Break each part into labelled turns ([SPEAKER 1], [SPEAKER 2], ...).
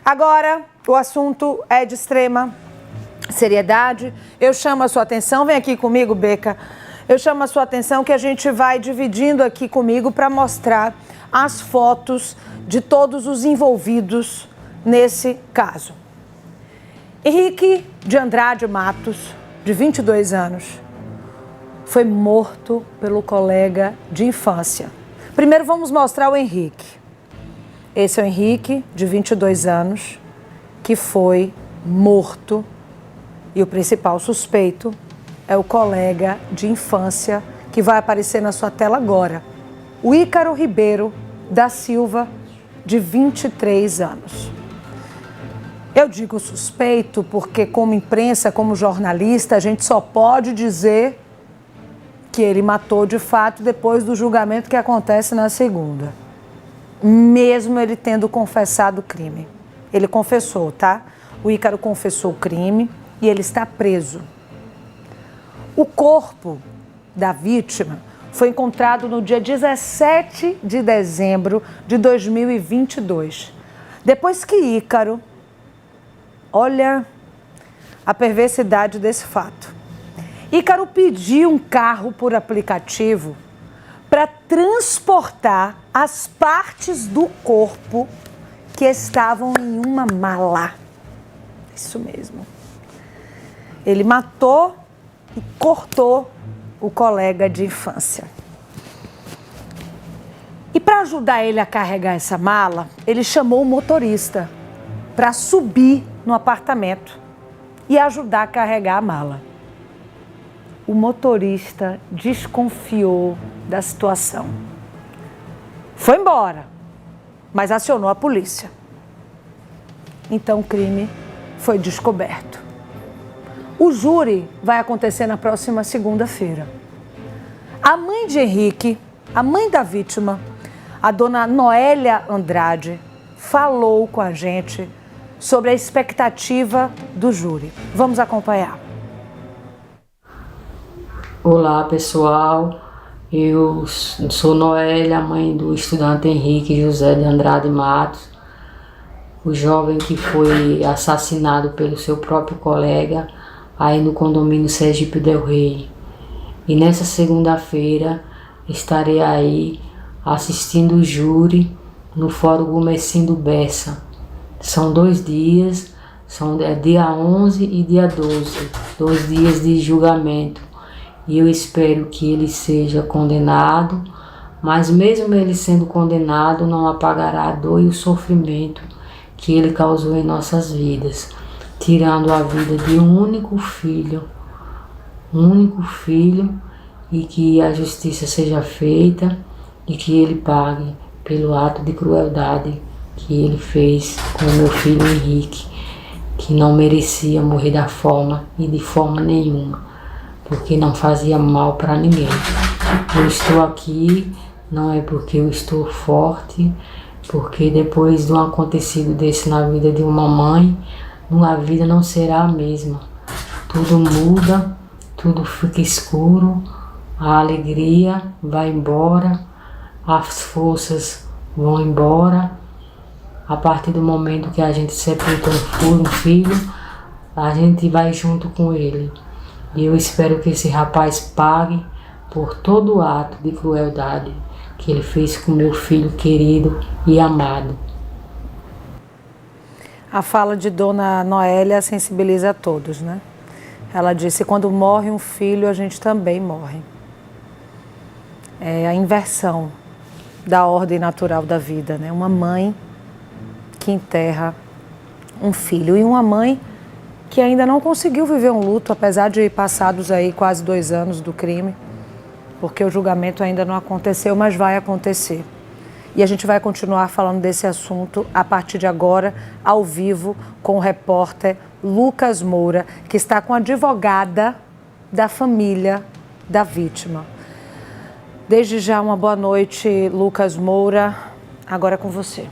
[SPEAKER 1] Agora, o assunto é de extrema seriedade. Eu chamo a sua atenção, vem aqui comigo, Beca. Eu chamo a sua atenção que a gente vai dividindo aqui comigo para mostrar as fotos de todos os envolvidos nesse caso. Henrique de Andrade Matos, de 22 anos, foi morto pelo colega de infância. Primeiro vamos mostrar o Henrique. Esse é o Henrique, de 22 anos, que foi morto. E o principal suspeito é o colega de infância, que vai aparecer na sua tela agora. O Ícaro Ribeiro da Silva, de 23 anos. Eu digo suspeito porque, como imprensa, como jornalista, a gente só pode dizer que ele matou de fato depois do julgamento que acontece na segunda. Mesmo ele tendo confessado o crime. Ele confessou, tá? O Ícaro confessou o crime e ele está preso. O corpo da vítima foi encontrado no dia 17 de dezembro de 2022. Depois que Ícaro, olha a perversidade desse fato. Ícaro pediu um carro por aplicativo para transportar as partes do corpo que estavam em uma mala. Isso mesmo. Ele matou e cortou o colega de infância. E para ajudar ele a carregar essa mala, ele chamou o motorista para subir no apartamento e ajudar a carregar a mala. O motorista desconfiou da situação. Foi embora, mas acionou a polícia. Então o crime foi descoberto. O júri vai acontecer na próxima segunda-feira. A mãe de Henrique, a mãe da vítima, a dona Noélia Andrade, falou com a gente sobre a expectativa do júri. Vamos acompanhar.
[SPEAKER 2] Olá, pessoal. Eu sou Noélia, mãe do estudante Henrique José de Andrade Matos, o jovem que foi assassinado pelo seu próprio colega aí no condomínio Sergipe Del Rey. E nessa segunda-feira estarei aí assistindo o júri no Fórum Gomercindo Bessa. São 2 dias, dia 11 e dia 12, 2 dias de julgamento. E eu espero que ele seja condenado, mas mesmo ele sendo condenado, não apagará a dor e o sofrimento que ele causou em nossas vidas, tirando a vida de um único filho, e que a justiça seja feita e que ele pague pelo ato de crueldade que ele fez com o meu filho Henrique, que não merecia morrer da forma e de forma nenhuma, porque não fazia mal para ninguém. Eu estou aqui, não é porque eu estou forte, porque depois de um acontecido desse na vida de uma mãe, a vida não será a mesma. Tudo muda, tudo fica escuro, a alegria vai embora, as forças vão embora. A partir do momento que a gente sepulta um filho, a gente vai junto com ele. E eu espero que esse rapaz pague por todo o ato de crueldade que ele fez com meu filho querido e amado.
[SPEAKER 1] A fala de Dona Noélia sensibiliza a todos, né? Ela disse: quando morre um filho, a gente também morre. É a inversão da ordem natural da vida, né? Uma mãe que enterra um filho e uma mãe que ainda não conseguiu viver um luto, apesar de passados aí quase 2 anos do crime, porque o julgamento ainda não aconteceu, mas vai acontecer. E a gente vai continuar falando desse assunto a partir de agora, ao vivo, com o repórter Lucas Moura, que está com a advogada da família da vítima. Desde já, uma boa noite, Lucas Moura. Agora é com você.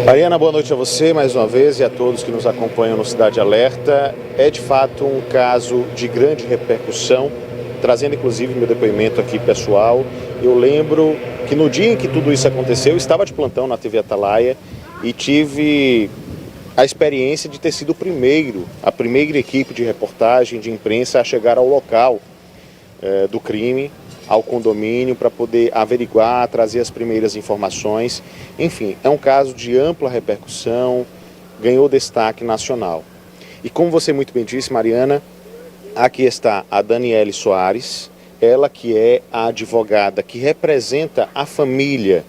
[SPEAKER 3] Mariana, boa noite a você mais uma vez e a todos que nos acompanham no Cidade Alerta. É de fato um caso de grande repercussão, trazendo inclusive meu depoimento aqui pessoal. Eu lembro que no dia em que tudo isso aconteceu, eu estava de plantão na TV Atalaia e tive a experiência de ter sido a primeira equipe de reportagem, de imprensa a chegar ao local do crime, ao condomínio, para poder averiguar, trazer as primeiras informações. Enfim, é um caso de ampla repercussão, ganhou destaque nacional. E como você muito bem disse, Mariana, aqui está a Daniele Soares, ela que é a advogada que representa a família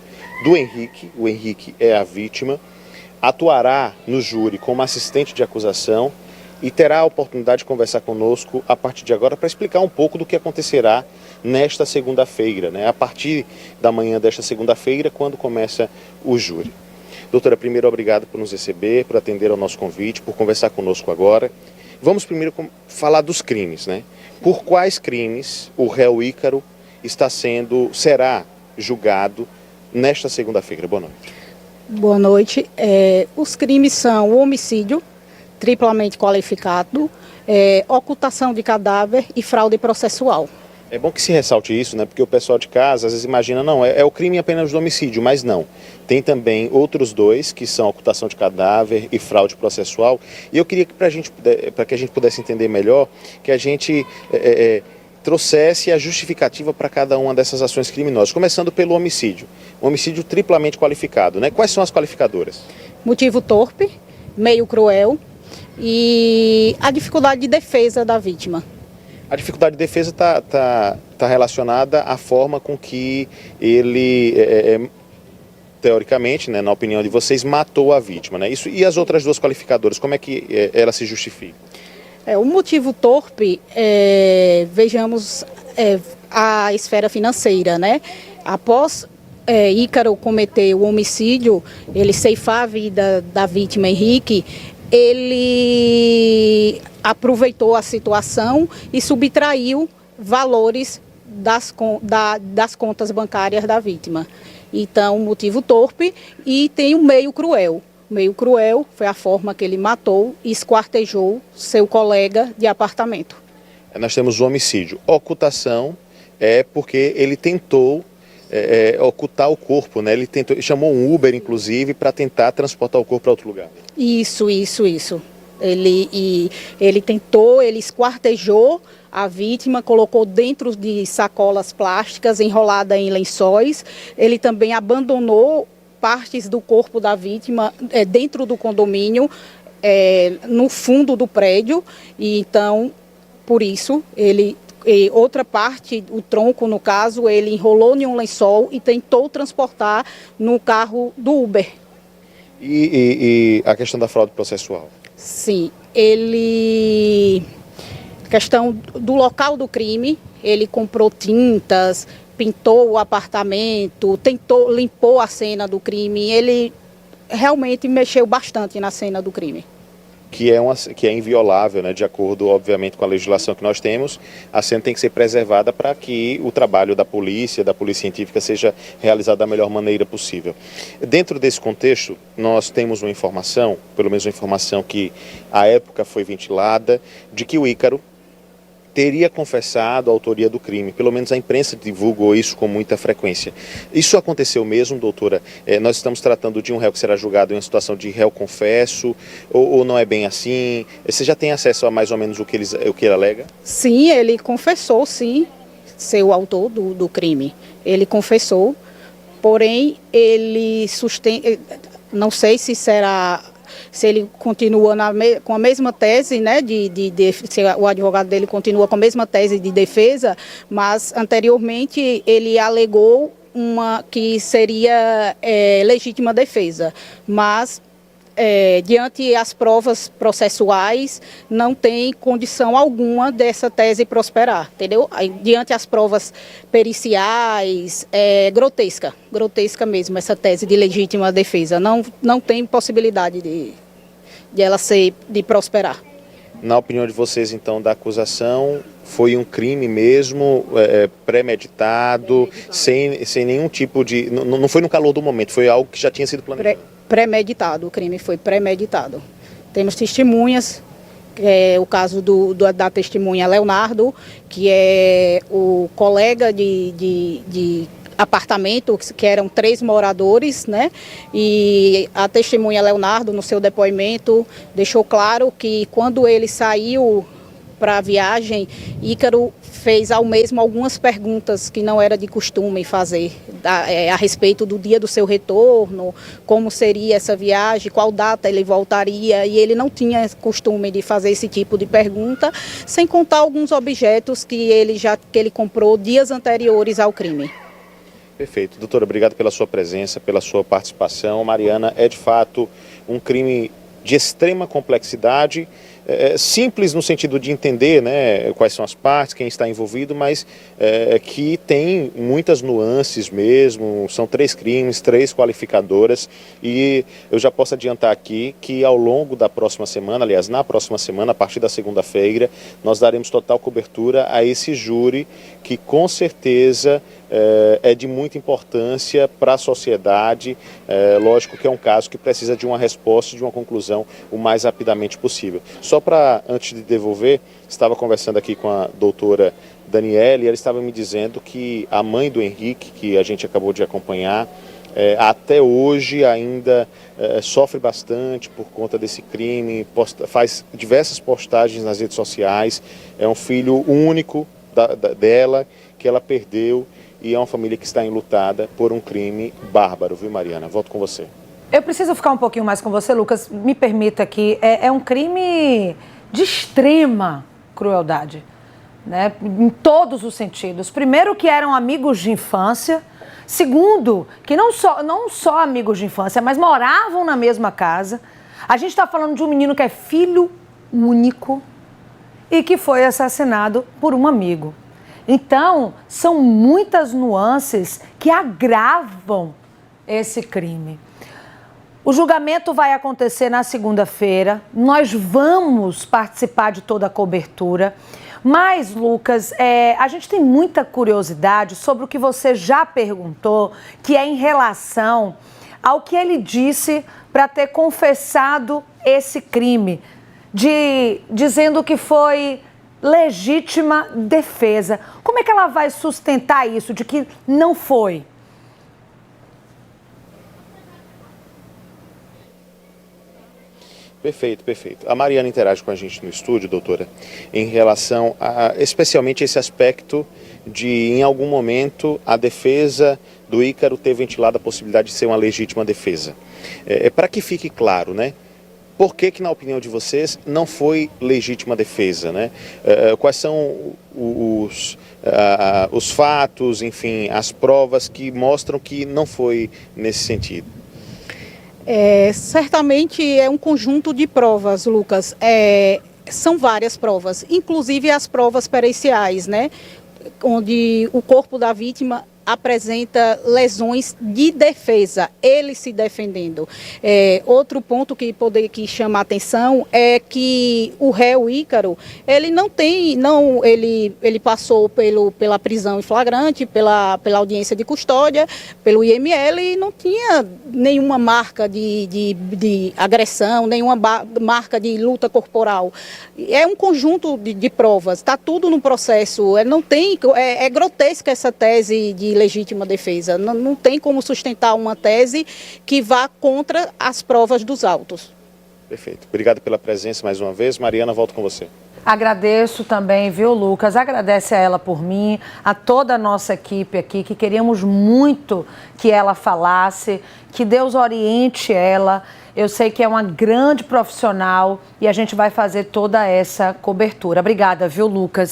[SPEAKER 3] do Henrique, o Henrique é a vítima, atuará no júri como assistente de acusação e terá a oportunidade de conversar conosco a partir de agora para explicar um pouco do que acontecerá nesta segunda-feira, né? A partir da manhã desta segunda-feira, quando começa o júri. Doutora, primeiro, obrigado por nos receber, por atender ao nosso convite, por conversar conosco agora. Vamos primeiro falar dos crimes, né? Por quais crimes o réu Ícaro será julgado nesta segunda-feira? Boa noite.
[SPEAKER 4] Boa noite. Os crimes são o homicídio triplamente qualificado, ocultação de cadáver e fraude processual.
[SPEAKER 3] É bom que se ressalte isso, né? Porque o pessoal de casa às vezes imagina, não, é o crime apenas do homicídio, mas não. Tem também outros dois, que são ocultação de cadáver e fraude processual. E eu queria que para que a gente pudesse entender melhor, que a gente trouxesse a justificativa para cada uma dessas ações criminosas, começando pelo homicídio. Um homicídio triplamente qualificado, né? Quais são as qualificadoras?
[SPEAKER 4] Motivo torpe, meio cruel e a dificuldade de defesa da vítima.
[SPEAKER 3] A dificuldade de defesa está relacionada à forma com que ele, teoricamente, né, na opinião de vocês, matou a vítima, né? Isso, e as outras duas qualificadoras, como é que ela se justifica?
[SPEAKER 4] O motivo torpe, vejamos a esfera financeira, né? Após Ícaro cometer o homicídio, ele ceifar a vida da vítima Henrique, ele aproveitou a situação e subtraiu valores das contas bancárias da vítima. Então, motivo torpe, e tem o meio cruel. Meio cruel foi a forma que ele matou e esquartejou seu colega de apartamento.
[SPEAKER 3] Nós temos o homicídio. Ocultação é porque ele tentou ocultar o corpo, né? Ele chamou um Uber, inclusive, para tentar transportar o corpo para outro lugar.
[SPEAKER 4] Isso. Ele tentou, ele esquartejou a vítima, colocou dentro de sacolas plásticas, enrolada em lençóis. Ele também abandonou partes do corpo da vítima dentro do condomínio, no fundo do prédio. E então, por isso, outra parte, o tronco no caso, ele enrolou em um lençol e tentou transportar no carro do Uber.
[SPEAKER 3] E a questão da fraude processual?
[SPEAKER 4] Sim, questão do local do crime, ele comprou tintas, pintou o apartamento, limpou a cena do crime, ele realmente mexeu bastante na cena do crime.
[SPEAKER 3] Que é inviolável, né? De acordo, obviamente, com a legislação que nós temos, a cena tem que ser preservada para que o trabalho da polícia científica, seja realizado da melhor maneira possível. Dentro desse contexto, nós temos uma informação, pelo menos uma informação que à época foi ventilada, de que o Ícaro teria confessado a autoria do crime. Pelo menos a imprensa divulgou isso com muita frequência. Isso aconteceu mesmo, doutora? Nós estamos tratando de um réu que será julgado em uma situação de réu confesso, ou não é bem assim? Você já tem acesso a mais ou menos o que ele alega?
[SPEAKER 4] Sim, ele confessou, sim, ser o autor do crime. Ele confessou, porém, ele não sei se ele continua com a mesma tese, né, se o advogado dele continua com a mesma tese de defesa, mas anteriormente ele alegou que seria legítima defesa, mas diante as provas processuais não tem condição alguma dessa tese prosperar, entendeu? Diante as provas periciais, grotesca mesmo essa tese de legítima defesa, não tem possibilidade de ela de prosperar.
[SPEAKER 3] Na opinião de vocês, então, da acusação, foi um crime mesmo, premeditado, sem nenhum tipo de... Não foi no calor do momento, foi algo que já tinha sido planejado?
[SPEAKER 4] Premeditado, o crime foi premeditado. Temos testemunhas, o caso da testemunha Leonardo, que é o colega de apartamento, que eram 3 moradores, né? E a testemunha Leonardo, no seu depoimento, deixou claro que quando ele saiu para a viagem, Ícaro fez ao mesmo algumas perguntas que não era de costume fazer a respeito do dia do seu retorno, como seria essa viagem, qual data ele voltaria, e ele não tinha costume de fazer esse tipo de pergunta, sem contar alguns objetos que ele comprou dias anteriores ao crime.
[SPEAKER 3] Perfeito. Doutora, obrigado pela sua presença, pela sua participação. Mariana, é de fato um crime de extrema complexidade, simples no sentido de entender, né, quais são as partes, quem está envolvido, mas que tem muitas nuances mesmo. São 3 crimes, 3 qualificadoras, e eu já posso adiantar aqui que ao longo da próxima semana, aliás, na próxima semana, a partir da segunda-feira, nós daremos total cobertura a esse júri que com certeza é de muita importância para a sociedade. Lógico que é um caso que precisa de uma resposta, de uma conclusão o mais rapidamente possível. Só para, antes de devolver, estava conversando aqui com a doutora Daniela e ela estava me dizendo que a mãe do Henrique, que a gente acabou de acompanhar, até hoje ainda sofre bastante por conta desse crime, faz diversas postagens nas redes sociais. É um filho único dela, que ela perdeu, e é uma família que está enlutada por um crime bárbaro, viu, Mariana? Volto com você.
[SPEAKER 1] Eu preciso ficar um pouquinho mais com você, Lucas. Me permita aqui, é um crime de extrema crueldade, né? Em todos os sentidos. Primeiro, que eram amigos de infância. Segundo, que não só amigos de infância, mas moravam na mesma casa. A gente está falando de um menino que é filho único e que foi assassinado por um amigo. Então, são muitas nuances que agravam esse crime. O julgamento vai acontecer na segunda-feira. Nós vamos participar de toda a cobertura. Mas, Lucas, a gente tem muita curiosidade sobre o que você já perguntou, que é em relação ao que ele disse para ter confessado esse crime, dizendo que foi legítima defesa. Como é que ela vai sustentar isso, de que não foi?
[SPEAKER 3] Perfeito, perfeito. A Mariana interage com a gente no estúdio, doutora, em relação a especialmente esse aspecto de, em algum momento, a defesa do Ícaro ter ventilado a possibilidade de ser uma legítima defesa. Para que fique claro, né? Por que, na opinião de vocês, não foi legítima defesa, né? Quais são os fatos, enfim, as provas que mostram que não foi nesse sentido?
[SPEAKER 4] Certamente é um conjunto de provas, Lucas. São várias provas, inclusive as provas periciais, né? Onde o corpo da vítima apresenta lesões de defesa, ele se defendendo. Outro ponto que chama a atenção é que o réu Ícaro, ele ele passou pela prisão em flagrante, pela audiência de custódia, pelo IML, e não tinha nenhuma marca de agressão, nenhuma marca de luta corporal. É um conjunto de provas, está tudo no processo. É grotesca essa tese de legítima defesa. Não tem como sustentar uma tese que vá contra as provas dos autos.
[SPEAKER 3] Perfeito. Obrigado pela presença mais uma vez. Mariana, volto com você.
[SPEAKER 1] Agradeço também, viu, Lucas? Agradece a ela por mim, a toda a nossa equipe aqui, que queríamos muito que ela falasse, que Deus oriente ela. Eu sei que é uma grande profissional e a gente vai fazer toda essa cobertura. Obrigada, viu, Lucas?